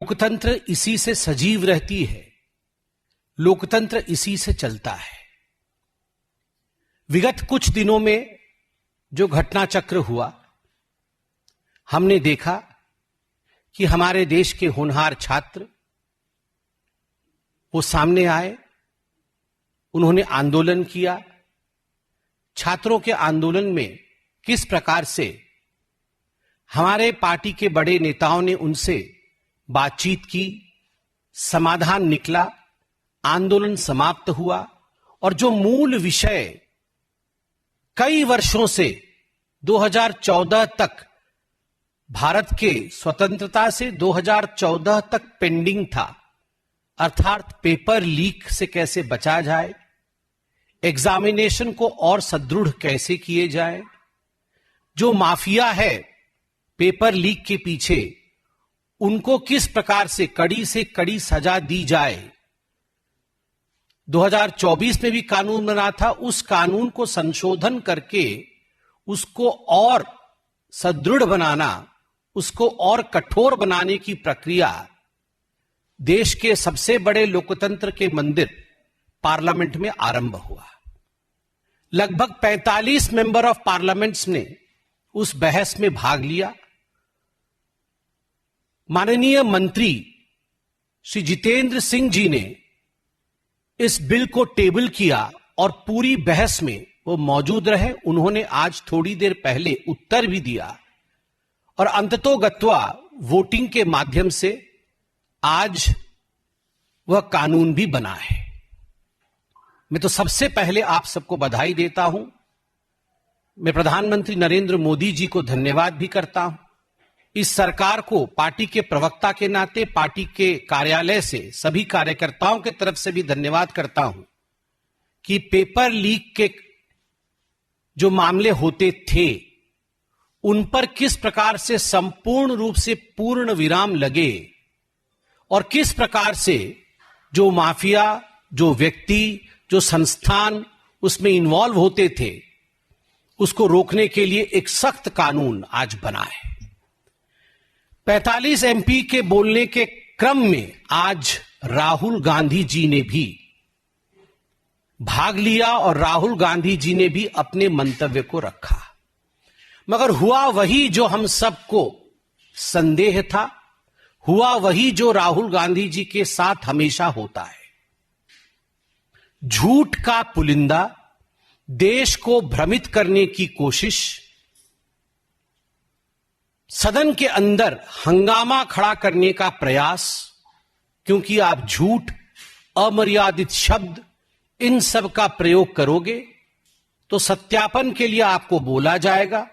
लोकतंत्र इसी से सजीव रहती है, लोकतंत्र इसी से चलता है। विगत कुछ दिनों में जो घटना चक्र हुआ, हमने देखा कि हमारे देश के होनहार छात्र वो सामने आए, उन्होंने आंदोलन किया। छात्रों के आंदोलन में किस प्रकार से हमारे पार्टी के बड़े नेताओं ने उनसे बातचीत की, समाधान निकला, आंदोलन समाप्त हुआ और जो मूल विषय कई वर्षों से 2014 तक, भारत के स्वतंत्रता से 2014 तक पेंडिंग था, अर्थात पेपर लीक से कैसे बचा जाए, एग्जामिनेशन को और सुदृढ़ कैसे किए जाए, जो माफिया है पेपर लीक के पीछे उनको किस प्रकार से कड़ी सजा दी जाए। 2024 में भी कानून बना था, उस कानून को संशोधन करके उसको और सुदृढ़ बनाना, उसको और कठोर बनाने की प्रक्रिया देश के सबसे बड़े लोकतंत्र के मंदिर पार्लियामेंट में आरंभ हुआ। लगभग 45 मेंबर ऑफ पार्लियामेंट्स ने उस बहस में भाग लिया। माननीय मंत्री श्री जितेंद्र सिंह जी ने इस बिल को टेबल किया और पूरी बहस में वो मौजूद रहे। उन्होंने आज थोड़ी देर पहले उत्तर भी दिया और अंततोगत्वा वोटिंग के माध्यम से आज वह कानून भी बना है। मैं तो सबसे पहले आप सबको बधाई देता हूं। मैं प्रधानमंत्री नरेंद्र मोदी जी को धन्यवाद भी करता हूं। इस सरकार को पार्टी के प्रवक्ता के नाते, पार्टी के कार्यालय से सभी कार्यकर्ताओं के तरफ से भी धन्यवाद करता हूं कि पेपर लीक के जो मामले होते थे उन पर किस प्रकार से संपूर्ण रूप से पूर्ण विराम लगे और किस प्रकार से जो माफिया, जो व्यक्ति, जो संस्थान उसमें इन्वॉल्व होते थे, उसको रोकने के लिए एक सख्त कानून आज बना है। 45 एमपी के बोलने के क्रम में आज राहुल गांधी जी ने भी भाग लिया और राहुल गांधी जी ने भी अपने मंतव्य को रखा, मगर हुआ वही जो हम सबको संदेह था, हुआ वही जो राहुल गांधी जी के साथ हमेशा होता है। झूठ का पुलिंदा, देश को भ्रमित करने की कोशिश, सदन के अंदर हंगामा खड़ा करने का प्रयास, क्योंकि आप झूठ, अमर्यादित शब्द, इन सब का प्रयोग करोगे तो सत्यापन के लिए आपको बोला जाएगा,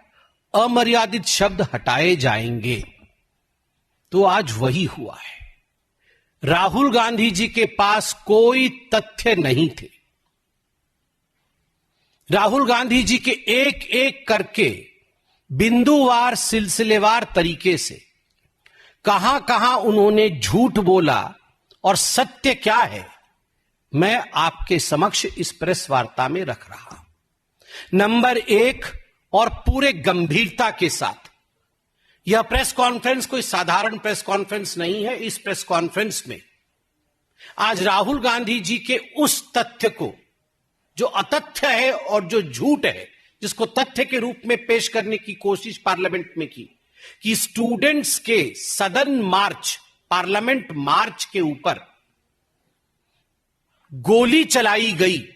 अमर्यादित शब्द हटाए जाएंगे। तो आज वही हुआ है। राहुल गांधी जी के पास कोई तथ्य नहीं थे। राहुल गांधी जी के एक एक करके बिंदुवार, सिलसिलेवार तरीके से कहां कहां उन्होंने झूठ बोला और सत्य क्या है, मैं आपके समक्ष इस प्रेस वार्ता में रख रहा हूं। नंबर एक, और पूरे गंभीरता के साथ, यह प्रेस कॉन्फ्रेंस कोई साधारण प्रेस कॉन्फ्रेंस नहीं है। इस प्रेस कॉन्फ्रेंस में आज राहुल गांधी जी के उस तथ्य को, जो अतथ्य है और जो झूठ है, जिसको तथ्य के रूप में पेश करने की कोशिश पार्लियामेंट में की, कि स्टूडेंट्स के सदन मार्च, पार्लियामेंट मार्च के ऊपर गोली चलाई गई,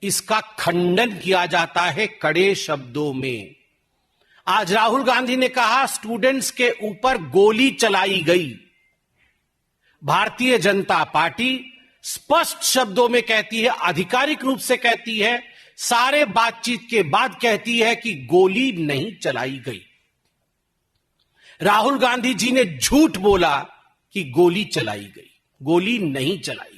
इसका खंडन किया जाता है कड़े शब्दों में। आज राहुल गांधी ने कहा स्टूडेंट्स के ऊपर गोली चलाई गई। भारतीय जनता पार्टी स्पष्ट शब्दों में कहती है, आधिकारिक रूप से कहती है, सारे बातचीत के बाद कहती है कि गोली नहीं चलाई गई। राहुल गांधी जी ने झूठ बोला कि गोली चलाई गई, गोली नहीं चलाई।